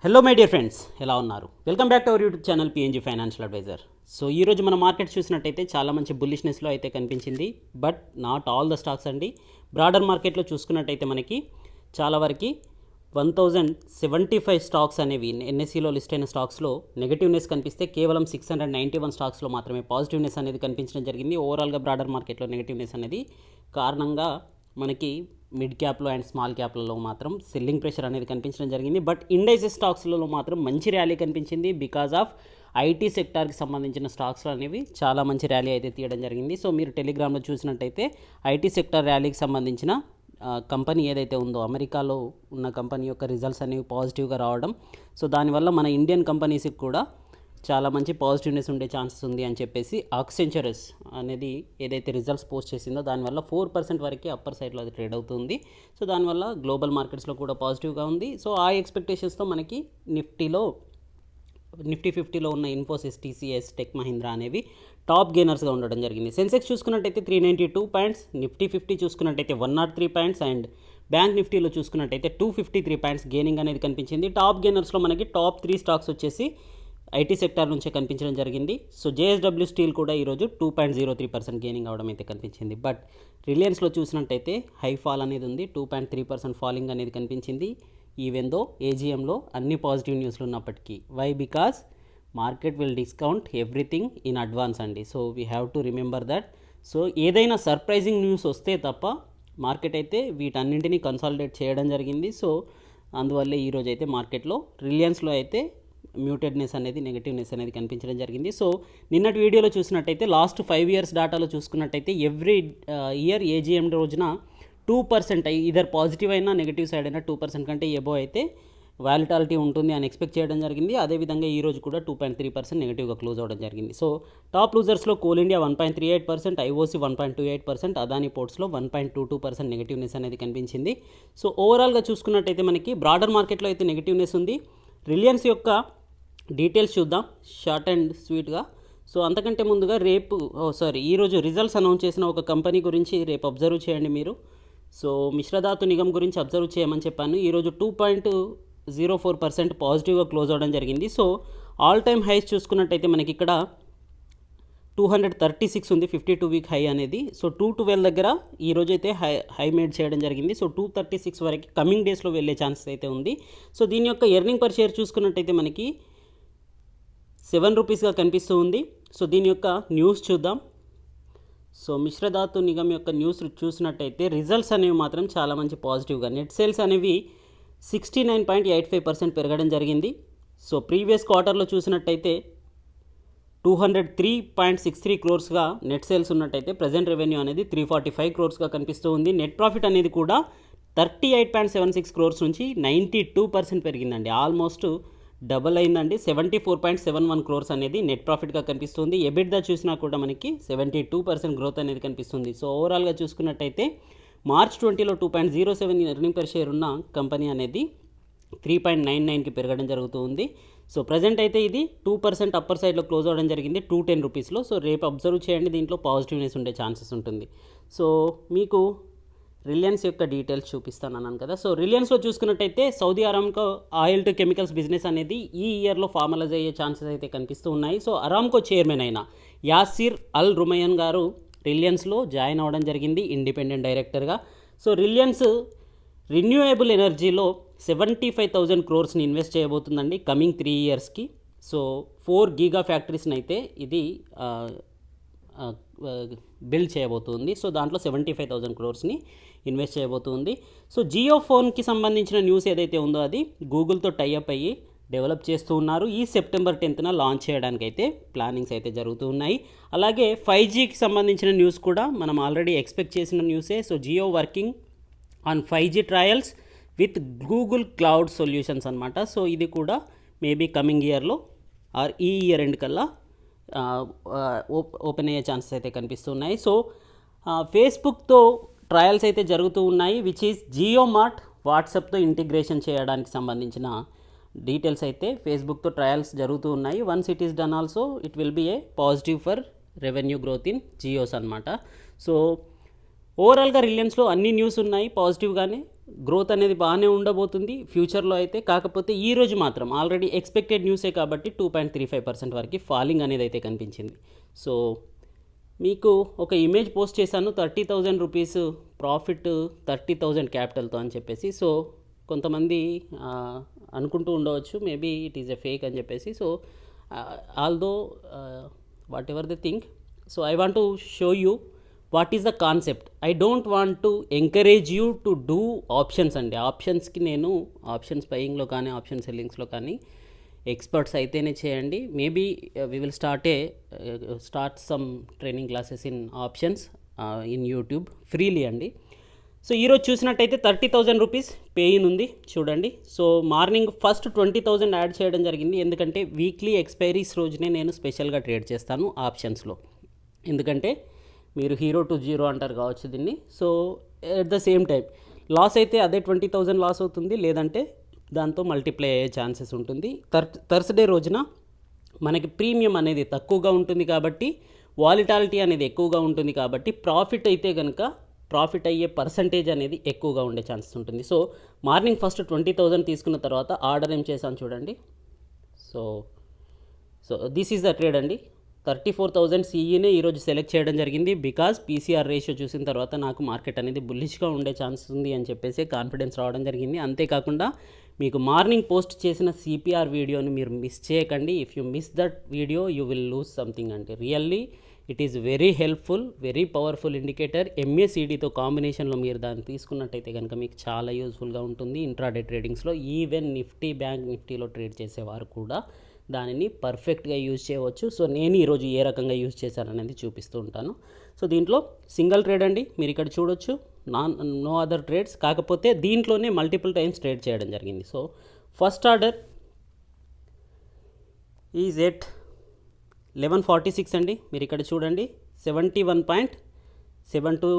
Hello my dear friends, ఎలా ఉన్నారు? Welcome back to our YouTube channel PNG financial advisor. So ఈరోజు మన market చూసినట్టయితే చాలా మంచి బుల్లిష్నెస్లో అయితే కనిపించింది. But not all the stocks అండి. బ్రాడర్ మార్కెట్లో చూసుకున్నట్టయితే మనకి చాలా వరకు 1075 స్టాక్స్ అనేవి ఎన్ఎస్సిలో లిస్ట్ అయిన స్టాక్స్లో నెగటివ్నెస్ కనిపిస్తే కేవలం 691 స్టాక్స్లో మాత్రమే పాజిటివ్నెస్ అనేది కనిపించడం జరిగింది. ఓవరాల్గా బ్రాడర్ మార్కెట్లో నెగటివ్నెస్ అనేది కారణంగా మనకి మిడ్ క్యాప్లో అండ్ స్మాల్ క్యాప్లలో మాత్రం సెల్లింగ్ ప్రెషర్ అనేది కనిపించడం జరిగింది. బట్ ఇండైసెస్ స్టాక్స్లలో మాత్రం మంచి ర్యాలీ కనిపించింది. బికాజ్ ఆఫ్ ఐటీ సెక్టార్కి సంబంధించిన స్టాక్స్ అనేవి చాలా మంచి ర్యాలీ అయితే తీయడం జరిగింది. సో మీరు టెలిగ్రామ్లో చూసినట్టయితే ఐటీ సెక్టార్ ర్యాలీకి సంబంధించిన కంపెనీ ఏదైతే ఉందో అమెరికాలో ఉన్న కంపెనీ యొక్క రిజల్ట్స్ అనేవి పాజిటివ్గా రావడం, సో దానివల్ల మన ఇండియన్ కంపెనీస్కి కూడా చాలా మంచి పాజిటివ్నెస్ ఉండే ఛాన్సెస్ ఉంది అని చెప్పేసి యాక్సెంచరస్ అనేది ఏదైతే రిజల్ట్స్ పోస్ట్ చేసిందో దానివల్ల 4% వరకు అప్పర్ సైడ్లో అది ట్రేడ్ అవుతుంది. సో దానివల్ల గ్లోబల్ మార్కెట్స్లో కూడా పాజిటివ్గా ఉంది. సో ఆ ఎక్స్పెక్టేషన్స్తో మనకి నిఫ్టీ 50లో ఉన్న ఇన్ఫోసిస్, టీసీఎస్, టెక్ మహీంద్రా అనేవి టాప్ గెయినర్స్గా ఉండడం జరిగింది. సెన్సెక్స్ చూసుకున్నట్టయితే 392 పాయింట్స్, నిఫ్టీ 50 చూసుకున్నట్టయితే 103 పాయింట్స్ అండ్ బ్యాంక్ నిఫ్టీలో చూసుకున్నట్టయితే 253 పాయింట్స్ గెయినింగ్ అనేది కనిపించింది. టాప్ గెయినర్స్లో మనకి టాప్ 3 స్టాక్స్ వచ్చేసి ఐటీ సెక్టార్ నుంచే కనిపించడం జరిగింది. సో జేఎస్డబ్ల్యూ స్టీల్ కూడా ఈరోజు 2.03% గెయినింగ్ అవడం అయితే కనిపించింది. బట్ రిలయన్స్లో చూసినట్టయితే హై ఫాల్ అనేది ఉంది, 2.3% ఫాలింగ్ అనేది కనిపించింది. ఈవెన్ దో ఏజీఎంలో అన్ని పాజిటివ్ న్యూస్లు ఉన్నప్పటికీ. Why? Because market will discount everything in advance అండి. So we have to remember that. So ఏదైనా సర్ప్రైజింగ్ న్యూస్ వస్తే తప్ప మార్కెట్ అయితే వీటన్నింటినీ కన్సాలిడేట్ చేయడం జరిగింది. సో అందువల్లే ఈరోజు అయితే మార్కెట్లో రిలయన్స్లో అయితే మ్యూటెడ్నెస్ అనేది, నెగటివ్నెస్ అనేది కనిపించడం జరిగింది. సో నిన్నటి వీడియోలో చూసినట్టయితే లాస్ట్ 5 years డాటాలో చూసుకున్నట్టయితే ఎవ్రీ ఇయర్ ఏజీఎం రోజున 2% ఇదర్ పాజిటివ్ అయినా నెగిటివ్ సైడ్ అయినా 2% కంటే ఎబో అయితే వాలిటాలిటీ ఉంటుంది అని ఎక్స్పెక్ట్ చేయడం జరిగింది. అదేవిధంగా ఈరోజు కూడా 2.3% నెగిటివ్గా క్లోజ్ అవ్వడం జరిగింది. సో టాప్ లూజర్స్లో కోల్ ఇండియా 1.38%, ఐఓసీ 1.28%, అదానీ పోర్ట్స్లో 1.22% నెగిటివ్నెస్ అనేది కనిపించింది. సో ఓవరాల్గా చూసుకున్నట్టయితే మనకి బ్రాడర్ మార్కెట్లో అయితే నెగిటివ్నెస్ ఉంది. రిలయన్స్ యొక్క డీటెయిల్స్ చూద్దాం షార్ట్ అండ్ స్వీట్గా. సో అంతకంటే ముందుగా ఈరోజు రిజల్ట్స్ అనౌన్స్ చేసిన ఒక కంపెనీ గురించి రేపు అబ్జర్వ్ చేయండి మీరు. సో మిశ్రధాతు నిగమ్ గురించి అబ్జర్వ్ చేయమని చెప్పాను. ఈరోజు 2.04% పాజిటివ్గా క్లోజ్ అవ్వడం జరిగింది. సో ఆల్ టైమ్ హైస్ చూసుకున్నట్టయితే మనకి ఇక్కడ 236 ఉంది, 52 వీక్ హై అనేది. సో 212 దగ్గర ఈరోజు అయితే హై మేడ్ చేయడం జరిగింది. సో 236 వరకు కమింగ్ డేస్లో వెళ్ళే ఛాన్సెస్ అయితే ఉంది. సో దీని యొక్క ఎర్నింగ్ పర్ షేర్ చూసుకున్నట్టయితే మనకి 7 రూపీస్గా కనిపిస్తూ ఉంది. సో దీని యొక్క న్యూస్ చూద్దాం. సో మిశ్రధాతు నిగమ్ యొక్క న్యూస్ చూసినట్టయితే రిజల్ట్స్ అనేవి మాత్రం చాలా మంచి పాజిటివ్గా, నెట్ సేల్స్ అనేవి 69.85% పెరగడం జరిగింది. సో ప్రీవియస్ క్వార్టర్లో చూసినట్టయితే 203.63 క్రోర్స్గా నెట్ సేల్స్ ఉన్నట్టయితే ప్రజెంట్ రెవెన్యూ అనేది 345 క్రోర్స్గా కనిపిస్తూ ఉంది. నెట్ ప్రాఫిట్ అనేది కూడా 38.76 క్రోర్స్ నుంచి 92% పెరిగిందండి. ఆల్మోస్ట్ డబల్ అయిందండి. 74.71 క్రోర్స్ అనేది నెట్ ప్రాఫిట్గా కనిపిస్తుంది. ఎబిట్దా చూసినా కూడా మనకి 72% గ్రోత్ అనేది కనిపిస్తుంది. సో ఓవరాల్గా చూసుకున్నట్టయితే మార్చ్ 20లో 2.07 ఎర్నింగ్ పర్ షేర్ ఉన్న కంపెనీ అనేది 3.99కి పెరగడం జరుగుతుంది. సో ప్రజెంట్ అయితే ఇది 2% అప్పర్ సైడ్లో క్లోజ్ అవ్వడం జరిగింది 210 రూపీస్లో. సో రేపు అబ్జర్వ్ చేయండి, దీంట్లో పాజిటివ్నెస్ ఉండే ఛాన్సెస్ ఉంటుంది. సో మీకు రిలయన్స్ యొక్క డీటెయిల్స్ చూపిస్తాను అన్నాను కదా. సో రిలయన్స్లో చూసుకున్నట్టయితే Saudi Aramco oil to chemicals business అనేది ఈ ఇయర్లో ఫార్మలైజ్ అయ్యే ఛాన్సెస్ అయితే కనిపిస్తూ ఉన్నాయి. సో అరామ్కో చైర్మన్ అయిన యాసిర్ అల్ రుమయన్ గారు రిలయన్స్లో జాయిన్ అవ్వడం జరిగింది ఇండిపెండెంట్ డైరెక్టర్గా. సో రిలయన్స్ రిన్యూవబుల్ ఎనర్జీలో 75,000 క్రోర్స్ని ఇన్వెస్ట్ చేయబోతుందండి కమింగ్ 3 yearsకి. సో 4 గీగా ఫ్యాక్టరీస్ని అయితే ఇది బిల్డ్ చేయబోతుంది. సో దాంట్లో 75,000 క్రోర్స్ని ఇన్వెస్ట్ చేయబోతుంది. సో జియో ఫోన్కి సంబంధించిన న్యూస్ ఏదైతే ఉందో అది గూగుల్తో టైఅప్ అయ్యి డెవలప్ చేస్తూ ఉన్నారు. ఈ సెప్టెంబర్ 10న లాంచ్ చేయడానికి అయితే ప్లానింగ్స్ అయితే జరుగుతూ ఉన్నాయి. అలాగే 5Gకి సంబంధించిన న్యూస్ కూడా మనం ఆల్రెడీ ఎక్స్పెక్ట్ చేసిన న్యూసే. So Jio working on 5G trials with Google cloud solutions అనమాట. సో ఇది కూడా మేబీ కమింగ్ ఇయర్లో ఆర్ ఈ ఇయర్ ఎండ్ కల్లా ఓపెన్ అయ్యే ఛాన్సెస్ అయితే కనిపిస్తున్నాయి. సో ఫేస్బుక్తో ట్రయల్స్ అయితే జరుగుతూ ఉన్నాయి, విచ్ ఈజ్ జియో మార్ట్ వాట్సాప్తో ఇంటిగ్రేషన్ చేయడానికి సంబంధించిన డీటెయిల్స్ అయితే ఫేస్బుక్తో ట్రయల్స్ జరుగుతూ ఉన్నాయి. Once it is done also it will be a positive for revenue growth in Jio's అనమాట. సో ఓవరాల్గా రిలయన్స్లో అన్ని న్యూస్ ఉన్నాయి పాజిటివ్గానే, గ్రోత్ అనేది బాగానే ఉండబోతుంది ఫ్యూచర్లో అయితే. కాకపోతే ఈ రోజు మాత్రం ఆల్రెడీ ఎక్స్పెక్టెడ్ న్యూసే కాబట్టి 2.35% వరకు ఫాలింగ్ అనేది అయితే కనిపించింది. సో మీకు ఒక ఇమేజ్ పోస్ట్ చేశాను, 30,000 రూపీస్ ప్రాఫిట్ 30,000 క్యాపిటల్తో అని చెప్పేసి. సో కొంతమంది అనుకుంటూ ఉండవచ్చు maybe it is a fake అని చెప్పేసి. So although what ever the think, so I want to show you what is the concept. I don't want to encourage you to do options అండి. ఆప్షన్స్కి నేను options బయింగ్లో కానీ option సెల్లింగ్స్లో కానీ experts అయితేనే చేయండి. Maybe we will start some training classes in options in YouTube freely అండి. So ఈరోజు చూసినట్టయితే 30,000 rupees paying ఉంది చూడండి. సో మార్నింగ్ ఫస్ట్ 20,000 యాడ్ చేయడం జరిగింది, ఎందుకంటే వీక్లీ ఎక్స్పైరీస్ రోజునే నేను స్పెషల్గా ట్రేడ్ చేస్తాను ఆప్షన్స్లో. ఎందుకంటే మీరు హీరో టు జీరో అంటారు కావచ్చు దీన్ని. So at the same time loss అయితే అదే 20,000 లాస్ అవుతుంది, లేదంటే దాంతో మల్టిప్లై అయ్యే ఛాన్సెస్ ఉంటుంది. థర్స్డే రోజున మనకి ప్రీమియం అనేది తక్కువగా ఉంటుంది కాబట్టి, వాలిటాలిటీ అనేది ఎక్కువగా ఉంటుంది కాబట్టి, ప్రాఫిట్ అయితే కనుక ప్రాఫిట్ అయ్యే పర్సంటేజ్ అనేది ఎక్కువగా ఉండే ఛాన్సెస్ ఉంటుంది. సో మార్నింగ్ ఫస్ట్ 20,000 తీసుకున్న తర్వాత ఆర్డర్ ఏం చేశాను చూడండి. So this is the trade అండి. 34,000 సిఈనే ఈరోజు సెలెక్ట్ చేయడం జరిగింది, బికాజ్ పీసీఆర్ రేషియో చూసిన తర్వాత నాకు మార్కెట్ అనేది బుల్లిష్గా ఉండే ఛాన్సెస్ ఉంది అని చెప్పేసి కాన్ఫిడెన్స్ రావడం జరిగింది. అంతేకాకుండా మీకు మార్నింగ్ పోస్ట్ చేసిన సిపిఆర్ వీడియోని మీరు మిస్ చేయకండి. If you miss that video you will lose something అంటే really it is very helpful, very powerful indicator. ఎంఏసిడితో కాంబినేషన్లో మీరు దాన్ని తీసుకున్నట్టయితే కనుక మీకు చాలా యూజ్ఫుల్గా ఉంటుంది ఇంట్రాడే ట్రేడింగ్స్లో. ఈవెన్ నిఫ్టీ, బ్యాంక్ నిఫ్టీలో ట్రేడ్ చేసేవారు కూడా దానిని పర్ఫెక్ట్గా యూజ్ చేయవచ్చు. సో నేను ఈరోజు ఏ రకంగా యూజ్ చేశాననేది చూపిస్తూ ఉంటాను. సో దీంట్లో సింగిల్ ట్రేడ్ అండి, మీరు ఇక్కడ చూడొచ్చు, నో అదర్ ట్రేడ్స్. కాకపోతే దీంట్లోనే మల్టిపుల్ టైమ్స్ ట్రేడ్ చేయడం జరిగింది. So first order is at 1146 అండి, మీరు ఇక్కడ చూడండి. 71.72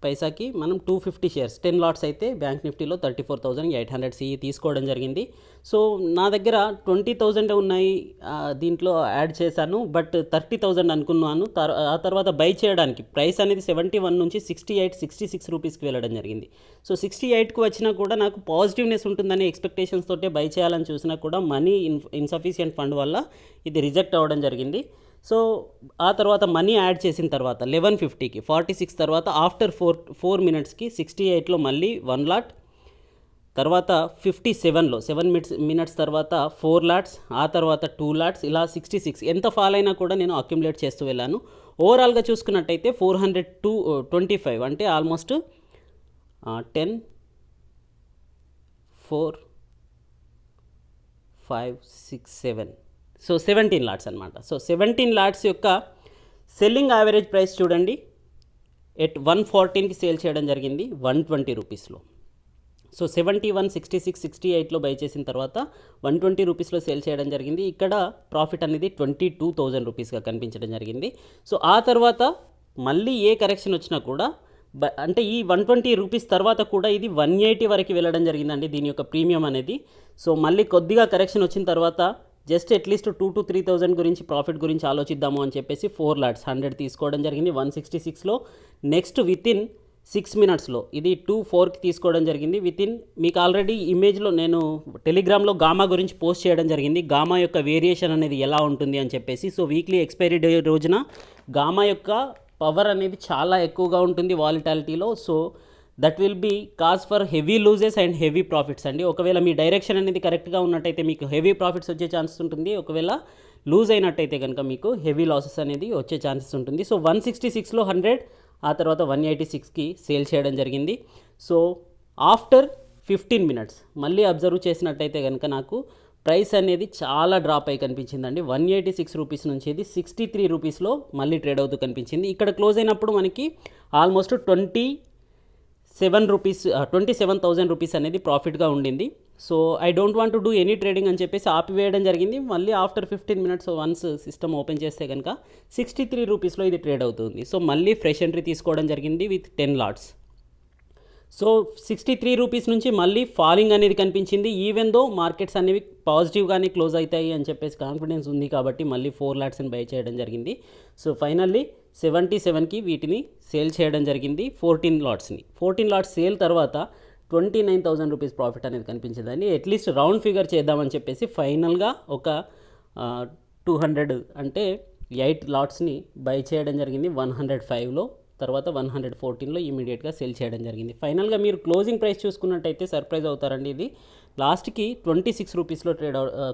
పైసాకి మనం 250 షేర్స్ 10 లాట్స్ అయితే బ్యాంక్ నిఫ్టీలో 34,800 సిఈ తీసుకోవడం జరిగింది. సో నా దగ్గర 20,000 ఉన్నాయి, దీంట్లో యాడ్ చేశాను, బట్ 30,000 అనుకున్నాను. ఆ తర్వాత బై చేయడానికి ప్రైస్ అనేది 71 నుంచి 66 రూపీస్కి వెళ్ళడం జరిగింది. సో 68కి వచ్చినా కూడా నాకు పాజిటివ్నెస్ ఉంటుందనే ఎక్స్పెక్టేషన్స్ తోటే బై చేయాలని చూసినా కూడా మనీ ఇన్సఫిషియంట్ ఫండ్ వల్ల ఇది రిజెక్ట్ అవ్వడం జరిగింది. సో ఆ తర్వాత మనీ యాడ్ చేసిన తర్వాత 1150కి 46 తర్వాత ఆఫ్టర్ 4 మినిట్స్కి 68లో మళ్ళీ 1 లాట్, తర్వాత 57లో 7 మినిట్స్ తర్వాత 4 లాట్స్, ఆ తర్వాత 2 లాట్స్, ఇలా 66 ఎంత ఫాల్ అయినా కూడా నేను అక్యుములేట్ చేస్తూ వెళ్ళాను. ఓవరాల్గా చూసుకున్నట్టయితే 425 అంటే ఆల్మోస్ట్ 10 4 5 6 7 సో 17 లాట్స్ అనమాట. సో 17 లాట్స్ యొక్క సెల్లింగ్ యావరేజ్ ప్రైస్ చూడండి, ఎట్ 114కి సేల్ చేయడం జరిగింది 120 రూపీస్లో. సో 71, 66, 68లో బై చేసిన తర్వాత 120 రూపీస్లో సేల్ చేయడం జరిగింది. ఇక్కడ ప్రాఫిట్ అనేది 22,000 రూపీస్గా కనిపించడం జరిగింది. సో ఆ తర్వాత మళ్ళీ ఏ కరెక్షన్ వచ్చినా కూడా అంటే ఈ 120 రూపీస్ తర్వాత కూడా ఇది 180 వరకు వెళ్ళడం జరిగిందండి దీని యొక్క ప్రీమియం అనేది. సో మళ్ళీ కొద్దిగా కరెక్షన్ వచ్చిన తర్వాత జస్ట్ అట్లీస్ట్ 2,000 to 3,000 గురించి ప్రాఫిట్ గురించి ఆలోచిద్దాము అని చెప్పేసి 4 లాట్స్ 100 తీసుకోవడం జరిగింది 166లో. నెక్స్ట్ వితిన్ 6 మినిట్స్లో ఇది 2,4కి తీసుకోవడం జరిగింది. మీకు ఆల్రెడీ ఇమేజ్లో నేను టెలిగ్రామ్లో గామా గురించి పోస్ట్ చేయడం జరిగింది, గామా యొక్క వేరియేషన్ అనేది ఎలా ఉంటుంది అని చెప్పేసి. సో వీక్లీ ఎక్స్పైరీ డే రోజున గామా యొక్క పవర్ అనేది చాలా ఎక్కువగా ఉంటుంది వాలిటాలిటీలో. So that will be cause for heavy losses and heavy profits అండి. ఒకవేళ మీ డైరెక్షన్ అనేది కరెక్ట్గా ఉన్నట్టయితే మీకు హెవీ ప్రాఫిట్స్ వచ్చే ఛాన్సెస్ ఉంటుంది, ఒకవేళ లూజ్ అయినట్టయితే కనుక మీకు హెవీ లాసెస్ అనేది వచ్చే ఛాన్సెస్ ఉంటుంది. సో 166లో 100, ఆ తర్వాత 186కి సేల్ చేయడం జరిగింది. సో ఆఫ్టర్ 15 మినిట్స్ మళ్ళీ అబ్జర్వ్ చేసినట్టయితే కనుక నాకు ప్రైస్ అనేది చాలా డ్రాప్ అయి కనిపించిందండి. 186 రూపీస్ నుంచి ఇది 63 రూపీస్లో మళ్ళీ ట్రేడ్ అవుతూ కనిపించింది. ఇక్కడ క్లోజ్ అయినప్పుడు మనకి ఆల్మోస్ట్ 27,000 రూపీస్ అనేది ప్రాఫిట్గా ఉండింది. So I don't want to do any trading అని చెప్పేసి ఆపివేయడం జరిగింది. మళ్ళీ after 15 minutes once system open చేస్తే కనుక 63 రూపీస్లో ఇది ట్రేడ్ అవుతుంది. సో మళ్ళీ ఫ్రెష్ ఎంట్రీ తీసుకోవడం జరిగింది విత్ 10 లాట్స్. సో 63 రూపీస్ నుంచి మళ్ళీ ఫాలింగ్ అనేది కనిపించింది. ఈవెన్ దో మార్కెట్స్ అనేవి పాజిటివ్గానే క్లోజ్ అవుతాయి అని చెప్పేసి కాన్ఫిడెన్స్ ఉంది కాబట్టి మళ్ళీ 4 లాట్స్ని బై చేయడం జరిగింది. సో ఫైనల్లీ 77కి వీటిని సేల్ చేయడం జరిగింది 14 లాట్స్ని. 14 లాట్స్ సేల్ తర్వాత 29,000 రూపీస్ ప్రాఫిట్ అనేది కనిపించిందండి. అట్లీస్ట్ రౌండ్ ఫిగర్ చేద్దామని చెప్పేసి ఫైనల్గా ఒక 200 అంటే 8 లాట్స్ని బై చేయడం జరిగింది 105లో, తర్వాత 114లో ఇమీడియట్గా సేల్ చేయడం జరిగింది. ఫైనల్గా మీరు క్లోజింగ్ ప్రైస్ చూసుకున్నట్టయితే సర్ప్రైజ్ అవుతారండి. ఇది లాస్ట్కి 26 రూపీస్లో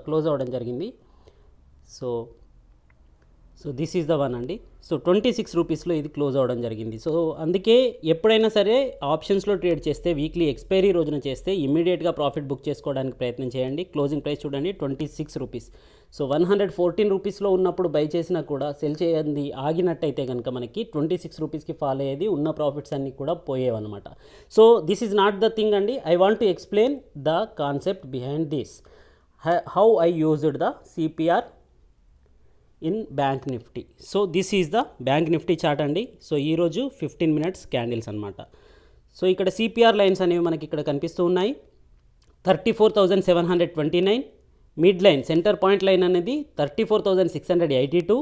క్లోజ్ అవ్వడం జరిగింది. So this is the one అండి. సో 26 రూపీస్లో ఇది క్లోజ్ అవ్వడం జరిగింది. సో అందుకే ఎప్పుడైనా సరే ఆప్షన్స్లో ట్రేడ్ చేస్తే వీక్లీ ఎక్స్పైరీ రోజున చేస్తే ఇమీడియట్గా ప్రాఫిట్ బుక్ చేసుకోవడానికి ప్రయత్నం చేయండి. క్లోజింగ్ ప్రైస్ చూడండి 26 రూపీస్. సో 114 రూపీస్లో ఉన్నప్పుడు బై చేసినా కూడా సెల్ చేయండి ఆగినట్టయితే కనుక మనకి 26 రూపీస్కి ఫాల్ అయ్యేది, ఉన్న ప్రాఫిట్స్ అన్నీ కూడా పోయేవన్నమాట. So this is not the thing అండి. I want to explain the concept behind this, how I used the CPR in bank Nifty. So this is the bank Nifty chart అండి. So ఈరోజు 15 minutes candles అనమాట. So ఇక్కడ CPR lines అనేవి మనకి ఇక్కడ కనిపిస్తూ ఉన్నాయి. 34,729, mid line centre point line అనేది 34,682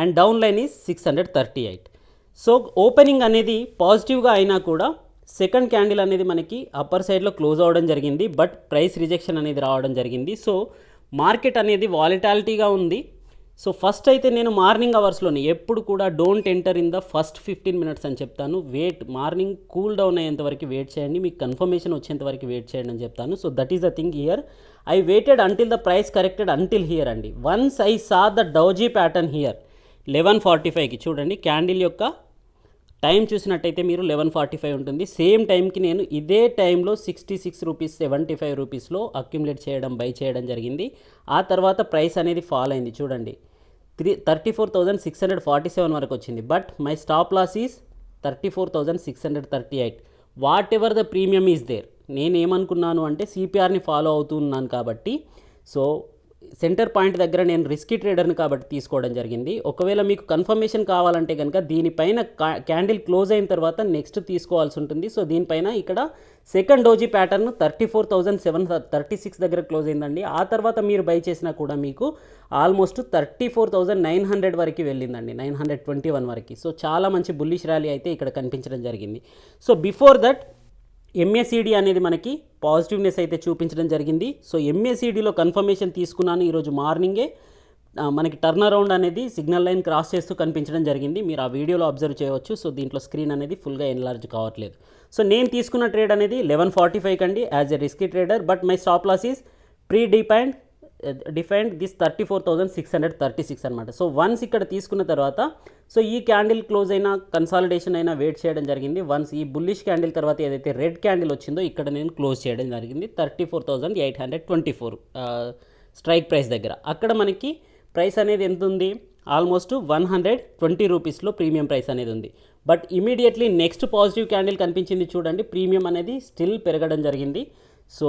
and down line is 638. So opening అనేది పాజిటివ్గా అయినా కూడా సెకండ్ క్యాండిల్ అనేది మనకి అప్పర్ సైడ్లో క్లోజ్ అవ్వడం జరిగింది, బట్ ప్రైస్ రిజెక్షన్ అనేది రావడం జరిగింది. సో మార్కెట్ అనేది వాలిటాలిటీగా ఉంది. సో ఫస్ట్ అయితే నేను మార్నింగ్ అవర్స్లోనే ఎప్పుడు కూడా don't enter in the first 15 minutes అని చెప్తాను. మార్నింగ్ కూల్ డౌన్ అయ్యేంత వరకు వెయిట్ చేయండి, మీకు కన్ఫర్మేషన్ వచ్చేంత వరకు వెయిట్ చేయండి అని చెప్తాను. So that is the thing here. I waited until the price corrected until here అండి. Once I saw the doji pattern here 11:45కి చూడండి, క్యాండిల్ యొక్క టైం చూసినట్టయితే మీరు 11:45 ఉంటుంది. సేమ్ టైంకి నేను ఇదే టైంలో 66 రూపీస్ 75 రూపీస్లో అక్యుములేట్ చేయడం బై చేయడం జరిగింది. ఆ తర్వాత ప్రైస్ అనేది ఫాల్ అయింది చూడండి, 34,647 వరకు వచ్చింది. But my stop loss is 34,638. Whatever the premium is there. నేనేమనుకున్నాను అంటే సిపిఆర్ని ఫాలో అవుతున్నాను కాబట్టి, సో సెంటర్ పాయింట్ దగ్గర నేను రిస్కీ ట్రేడర్ని కాబట్టి తీసుకోవడం జరిగింది. ఒకవేళ మీకు కన్ఫర్మేషన్ కావాలంటే కనుక దీనిపైన క్యాండిల్ క్లోజ్ అయిన తర్వాత నెక్స్ట్ తీసుకోవాల్సి ఉంటుంది. సో దీనిపైన ఇక్కడ సెకండ్ డోజీ ప్యాటర్న్ 34,736 దగ్గర క్లోజ్ అయిందండి. ఆ తర్వాత మీరు బై చేసినా కూడా మీకు ఆల్మోస్ట్ 34,900 వరకు వెళ్ళిందండి, 921 వరకు. సో చాలా మంచి బుల్లిష్ ర్యాలీ అయితే ఇక్కడ కనిపించడం జరిగింది. సో బిఫోర్ దట్ ఎంఏసిడి అనేది మనకి పాజిటివ్నెస్ అయితే చూపించడం జరిగింది. సో ఎంఏసిడిలో కన్ఫర్మేషన్ తీసుకున్నాను ఈరోజు మార్నింగే. మనకి టర్న్ అరౌండ్ అనేది సిగ్నల్ లైన్ క్రాస్ చేస్తూ కనిపించడం జరిగింది, మీరు ఆ వీడియోలో అబ్జర్వ్ చేయవచ్చు. సో దీంట్లో స్క్రీన్ అనేది ఫుల్గా ఎన్లార్జ్ కావట్లేదు. సో నేను తీసుకున్న ట్రేడ్ అనేది 11:45 కండి as a risky trader, but my stop loss is defined this 34,636 అనమాట. సో వన్స్ ఇక్కడ తీసుకున్న తర్వాత సో ఈ క్యాండిల్ క్లోజ్ అయినా కన్సాలిడేషన్ అయినా వెయిట్ చేయడం జరిగింది. వన్స్ ఈ బుల్లిష్ క్యాండిల్ తర్వాత ఏదైతే రెడ్ క్యాండిల్ వచ్చిందో ఇక్కడ నేను క్లోజ్ చేయడం జరిగింది 34,824 స్ట్రైక్ ప్రైస్ దగ్గర. అక్కడ మనకి ప్రైస్ అనేది ఎంత ఉంది, ఆల్మోస్ట్ 120 రూపీస్లో ప్రీమియం ప్రైస్ అనేది ఉంది. But immediately next positive candle కనిపించింది చూడండి, ప్రీమియం అనేది స్టిల్ పెరగడం జరిగింది. సో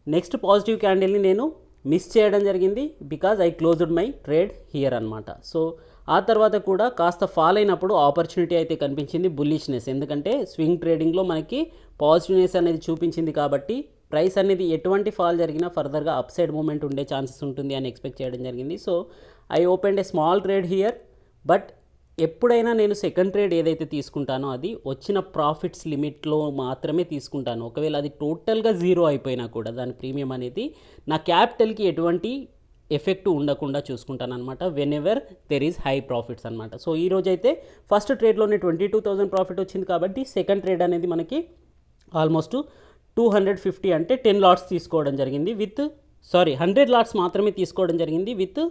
నెక్స్ట్ పాజిటివ్ క్యాండిల్ని నేను మిస్ చేయడం జరిగింది because I closed my trade here అనమాట. సో ఆ తర్వాత కూడా కాస్త ఫాల్ అయినప్పుడు ఆపర్చునిటీ అయితే కనిపించింది, బుల్లిష్నెస్. ఎందుకంటే స్వింగ్ ట్రేడింగ్లో మనకి పాజిటివ్నెస్ అనేది చూపించింది కాబట్టి ప్రైస్ అనేది ఎటువంటి ఫాల్ జరిగినా ఫర్దర్గా అప్ సైడ్ మూమెంట్ ఉండే ఛాన్సెస్ ఉంటుంది అని ఎక్స్పెక్ట్ చేయడం జరిగింది. So I opened a small trade here. But ఎప్పుడైనా నేను సెకండ్ ట్రేడ్ ఏదైతే తీసుకుంటానో అది వచ్చిన ప్రాఫిట్స్ లిమిట్లో మాత్రమే తీసుకుంటాను. ఒకవేళ అది టోటల్గా జీరో అయిపోయినా కూడా దాని ప్రీమియం అనేది నా క్యాపిటల్కి ఎటువంటి ఎఫెక్ట్ ఉండకుండా చూసుకుంటాను అనమాట, when ever there is high profits అనమాట. సో ఈరోజైతే ఫస్ట్ ట్రేడ్లోనే 22,000 ప్రాఫిట్ వచ్చింది కాబట్టి సెకండ్ ట్రేడ్ అనేది మనకి ఆల్మోస్ట్ 250 అంటే 10 లాట్స్ తీసుకోవడం జరిగింది 100 లాట్స్ మాత్రమే తీసుకోవడం జరిగింది విత్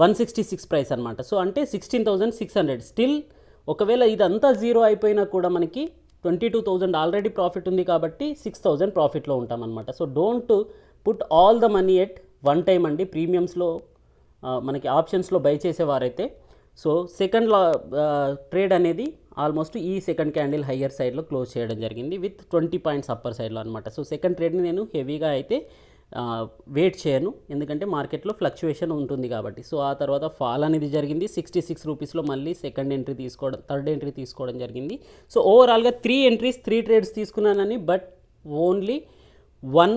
166 ప్రైస్ అనమాట. సో అంటే 16,600. స్టిల్ ఒకవేళ ఇదంతా జీరో అయిపోయినా కూడా మనకి 22,000 ఆల్రెడీ ప్రాఫిట్ ఉంది కాబట్టి 6,000 ప్రాఫిట్లో ఉంటామన్నమాట. So don't put all the money at one time అండి ప్రీమియమ్స్లో మనకి ఆప్షన్స్లో బై చేసేవారైతే. సో సెకండ్ ట్రేడ్ అనేది ఆల్మోస్ట్ ఈ సెకండ్ క్యాండిల్ హయ్యర్ సైడ్లో క్లోజ్ చేయడం జరిగింది విత్ 20 పాయింట్స్ అప్పర్ సైడ్లో అనమాట. సో సెకండ్ ట్రేడ్ని నేను హెవీగా అయితే వెయిట్ చేయను, ఎందుకంటే మార్కెట్లో ఫ్లక్చువేషన్ ఉంటుంది కాబట్టి. సో ఆ తర్వాత ఫాల్ అనేది జరిగింది 66 రూపీస్లో మళ్ళీ థర్డ్ ఎంట్రీ తీసుకోవడం జరిగింది. సో ఓవరాల్గా 3 ట్రేడ్స్ తీసుకున్నానని, బట్ ఓన్లీ 1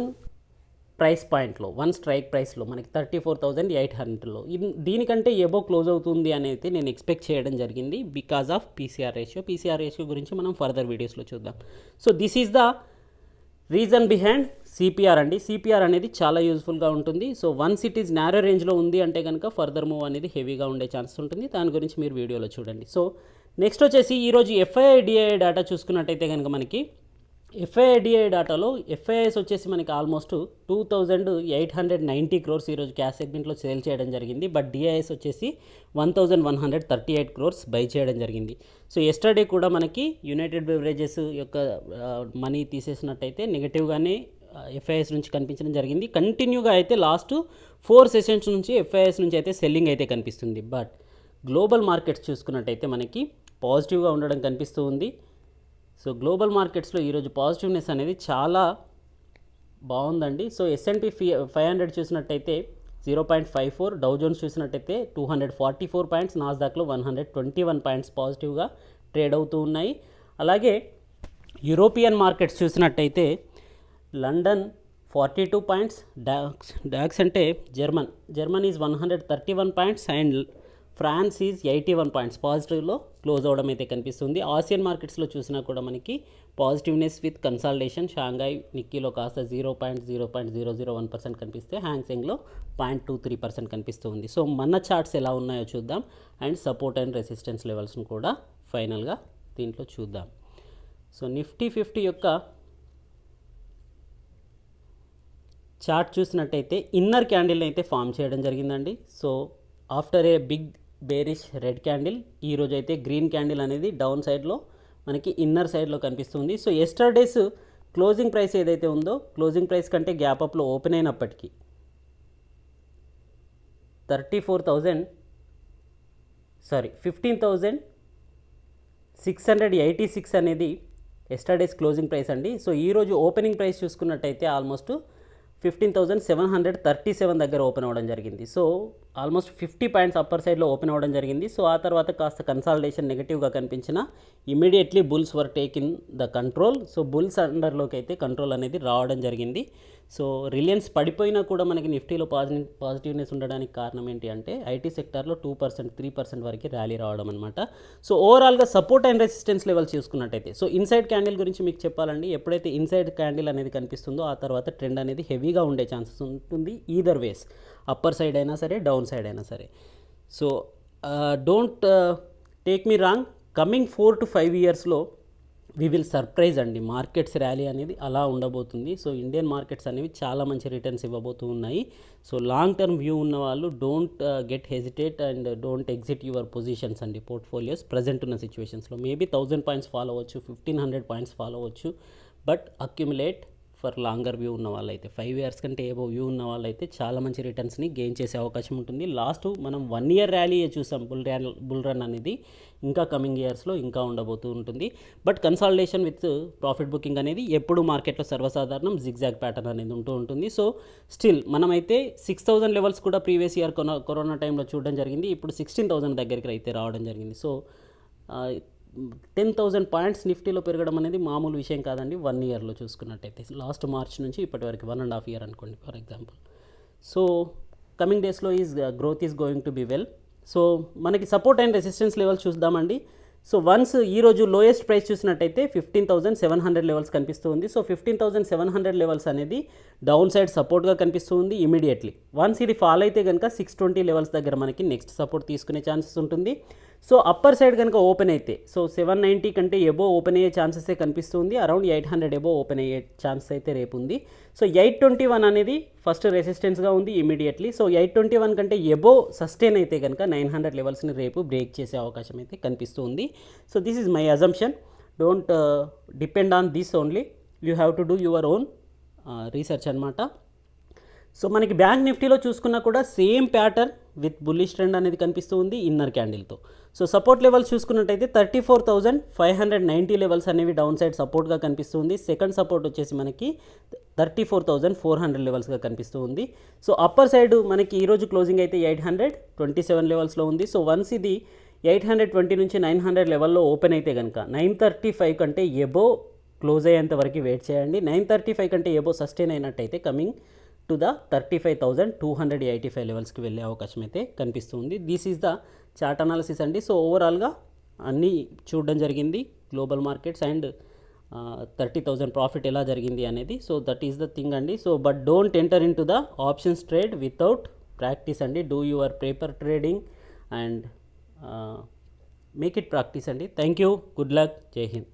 ప్రైస్ పాయింట్లో, వన్ స్ట్రైక్ ప్రైస్లో మనకి 34,800లో దీనికంటే ఎబో క్లోజ్ అవుతుంది అనేది నేను ఎక్స్పెక్ట్ చేయడం జరిగింది బికాజ్ ఆఫ్ పీసీఆర్ రేషియో గురించి మనం ఫర్దర్ వీడియోస్లో చూద్దాం. So this is the reason behind CPR అండి. సిపిఆర్ అనేది చాలా యూజ్ఫుల్గా ఉంటుంది. So once it is narrow రేంజ్లో ఉంది అంటే కనుక ఫర్దర్ మూవ్ అనేది హెవీగా ఉండే ఛాన్సెస్ ఉంటుంది. దాని గురించి మీరు వీడియోలో చూడండి. సో నెక్స్ట్ వచ్చేసి ఈరోజు ఎఫ్ఐఐడిఐ డేటా చూసుకున్నట్టయితే కనుక మనకి ఎఫ్ఐఐడిఐ డేటాలో ఎఫ్ఐఐస్ వచ్చేసి మనకి ఆల్మోస్ట్ 2,890 crores ఈరోజు క్యాష్ సెగ్మెంట్లో సేల్ చేయడం జరిగింది. బట్ డిఐఎస్ వచ్చేసి 1,138 crores బై చేయడం జరిగింది. సో ఎస్టర్డే కూడా మనకి యునైటెడ్ బెవరేజెస్ యొక్క మనీ తీసేసినట్టయితే నెగిటివ్గానే ఎఫ్ఐఎస్ నుంచి కనిపించడం జరిగింది. కంటిన్యూగా అయితే లాస్ట్ 4 సెషన్స్ నుంచి ఎఫ్ఐఎస్ నుంచి అయితే సెల్లింగ్ అయితే కనిపిస్తుంది. బట్ గ్లోబల్ మార్కెట్స్ చూసుకున్నట్టయితే మనకి పాజిటివ్గా ఉండడం కనిపిస్తూ ఉంది. సో గ్లోబల్ మార్కెట్స్లో ఈరోజు పాజిటివ్నెస్ అనేది చాలా బాగుందండి. సో S&P 500 చూసినట్టయితే 0.54, డౌ జోన్స్ చూసినట్టయితే 244 పాయింట్స్, నాస్డాక్లో 121 పాయింట్స్ పాజిటివ్గా ట్రేడ్ అవుతూ ఉన్నాయి. అలాగే యూరోపియన్ మార్కెట్స్ చూసినట్టయితే లండన్ 42 పాయింట్స్, డాక్స్ అంటే German is 131 points and France is 81 points పాజిటివ్లో క్లోజ్ అవడం అయితే కనిపిస్తుంది. ఆసియన్ మార్కెట్స్లో చూసినా కూడా మనకి పాజిటివ్నెస్ విత్ కన్సాలిడేషన్. షాంఘై నిక్కీలో కాస్త 0.001% కనిపిస్తే హ్యాంగ్సెంగ్లో 0.23% కనిపిస్తుంది. సో మన చార్ట్స్ ఎలా ఉన్నాయో చూద్దాం అండ్ సపోర్ట్ అండ్ రెసిస్టెన్స్ లెవెల్స్ను కూడా ఫైనల్గా దీంట్లో చూద్దాం. సో నిఫ్టీ 50 యొక్క చార్ట్ చూసినట్టయితే ఇన్నర్ క్యాండిల్ని అయితే ఫామ్ చేయడం జరిగిందండి. So after a big bearish red candle ఈరోజు అయితే గ్రీన్ క్యాండిల్ అనేది డౌన్ సైడ్లో మనకి ఇన్నర్ సైడ్లో కనిపిస్తుంది. సో ఎస్టర్డేస్ క్లోజింగ్ ప్రైస్ ఏదైతే ఉందో క్లోజింగ్ ప్రైస్ కంటే గ్యాప్ అప్లో ఓపెన్ అయినప్పటికీ 15,686 అనేది ఎస్టర్డేస్ క్లోజింగ్ ప్రైస్ అండి. సో ఈరోజు ఓపెనింగ్ ప్రైస్ చూసుకున్నట్టయితే ఆల్మోస్ట్ 15,737 దగ్గర ఓపెన్ అవ్వడం జరిగింది. సో ఆల్మోస్ట్ 50 పాయింట్స్ అప్పర్ సైడ్లో ఓపెన్ అవ్వడం జరిగింది. సో ఆ తర్వాత కాస్త కన్సాలిడేషన్ నెగిటివ్గా కనిపించిన immediately bulls were take in the control. So bulls అండర్లోకి అయితే కంట్రోల్ అనేది రావడం జరిగింది. సో రిలయన్స్ పడిపోయినా కూడా మనకి నిఫ్టీలో పాజిటివ్నెస్ ఉండడానికి కారణం ఏంటి అంటే ఐటీ సెక్టార్లో 2%, 3% వరకు ర్యాలీ రావడం అనమాట. సో ఓవరాల్గా సపోర్ట్ అండ్ రెసిస్టెన్స్ లెవెల్స్ చూసుకున్నట్టయితే సో ఇన్సైడ్ క్యాండిల్ గురించి మీకు చెప్పాలండి. ఎప్పుడైతే ఇన్సైడ్ క్యాండిల్ అనేది కనిపిస్తుందో ఆ తర్వాత ట్రెండ్ అనేది హెవీగా ఉండే ఛాన్సెస్ ఉంటుంది ఈదర్ వేస్, అప్పర్ సైడ్ అయినా సరే డౌన్ సైడ్ అయినా సరే. So don't take me wrong, coming 4 to 5 ఇయర్స్లో వి విల్ సర్ప్రైజ్ అండి. మార్కెట్స్ ర్యాలీ అనేది అలా ఉండబోతుంది. సో ఇండియన్ మార్కెట్స్ అనేవి చాలా మంచి రిటర్న్స్ ఇవ్వబోతూ ఉన్నాయి. సో లాంగ్ టర్మ్ వ్యూ ఉన్న వాళ్ళు don't get hesitate and don't exit your positions అండి. పోర్ట్ఫోలియోస్ ప్రజెంట్ ఉన్న సిచ్యువేషన్స్లో మేబీ 1000 పాయింట్స్ ఫాలో అవ్వచ్చు, 1500 పాయింట్స్ ఫాలో అవ్వచ్చు. But accumulate for longer view ఉన్న వాళ్ళైతే 5 years కంటే ఏవో వ్యూ ఉన్న వాళ్ళైతే చాలా మంచి రిటర్న్స్ని గెయిన్ చేసే అవకాశం ఉంటుంది. లాస్ట్ మనం 1 year ర్యాలీయే చూసాం. బుల్ రన్ అనేది ఇంకా కమింగ్ ఇయర్స్లో ఇంకా ఉండబోతూ ఉంటుంది. But consolidation with profit booking అనేది ఎప్పుడు మార్కెట్లో సర్వసాధారణం, జిగ్జాగ్ ప్యాటర్న్ అనేది ఉంటూ ఉంటుంది. సో స్టిల్ మనమైతే 6,000 లెవెల్స్ కూడా ప్రీవియస్ ఇయర్ కరోనా టైంలో చూడడం జరిగింది. ఇప్పుడు 16,000 దగ్గరికి అయితే రావడం జరిగింది. సో 10,000 పాయింట్స్ నిఫ్టీలో పెరగడం అనేది మామూలు విషయం కాదండి 1 yearలో చూసుకున్నట్టయితే. లాస్ట్ మార్చ్ నుంచి ఇప్పటి వరకు 1.5 year అనుకోండి ఫర్ ఎగ్జాంపుల్. సో కమింగ్ డేస్లో growth is going to be well. So మనకి సపోర్ట్ అండ్ రెసిస్టెన్స్ లెవెల్స్ చూద్దామండి. సో వన్స్ ఈరోజు లోయెస్ట్ ప్రైస్ చూసినట్టయితే 15,700 లెవెల్స్ కనిపిస్తుంది. సో 15,700 లెవెల్స్ అనేది డౌన్ సైడ్ సపోర్ట్గా కనిపిస్తుంది ఇమీడియట్లీ. వన్స్ ఇది ఫాల్ అయితే కనుక 620 లెవెల్స్ దగ్గర మనకి నెక్స్ట్ సపోర్ట్ తీసుకునే ఛాన్సెస్ ఉంటుంది. సో అప్పర్ సైడ్ కనుక ఓపెన్ అయితే సో 790 కంటే ఎబో ఓపెన్ అయ్యే ఛాన్సెసే కనిపిస్తుంది. అరౌండ్ 800 ఎబో ఓపెన్ అయ్యే ఛాన్సెస్ అయితే రేపు ఉంది. సో 821 అనేది ఫస్ట్ రెసిస్టెన్స్గా ఉంది ఇమీడియట్లీ. సో 821 కంటే ఎబో సస్టైన్ అయితే కనుక 900 లెవెల్స్ని రేపు బ్రేక్ చేసే అవకాశం అయితే కనిపిస్తుంది. So this is my assumption. Don't depend on this only, you have to do your own research అనమాట. సో మనకి బ్యాంక్ నిఫ్టీలో చూసుకున్నా కూడా same pattern with bullish trend అనేది కనిపిస్తూ ఉంది ఇన్నర్ క్యాండిల్తో. సో సపోర్ట్ లెవెల్స్ చూసుకున్నట్టయితే 34,590 లెవెల్స్ అనేవి డౌన్ సైడ్ సపోర్ట్గా కనిపిస్తుంది. సెకండ్ సపోర్ట్ వచ్చేసి మనకి 34,400 లెవెల్స్గా కనిపిస్తూ ఉంది. సో అప్పర్ సైడ్ మనకి ఈరోజు క్లోజింగ్ అయితే 827 లెవెల్స్లో ఉంది. సో వన్స్ ఇది 820 నుంచి 900 లెవెల్లో ఓపెన్ అయితే కనుక 935 కంటే ఎబో క్లోజ్ అయ్యేంత వరకు వెయిట్ చేయండి. 935 కంటే ఎబో సస్టైన్ అయినట్టయితే కమింగ్ టు ద 35,285 లెవెల్స్కి వెళ్ళే అవకాశం అయితే కనిపిస్తుంది. This is the chart analysis అండి. సో ఓవరాల్గా అన్నీ చూడడం జరిగింది, గ్లోబల్ మార్కెట్స్ అండ్ 30,000 ప్రాఫిట్ ఎలా జరిగింది అనేది. So that is the thing అండి. So but don't enter in to the options trade without practice అండి. Do your paper trading and make it practice అండి. థ్యాంక్ యూ, గుడ్ లక్, జై హింద్.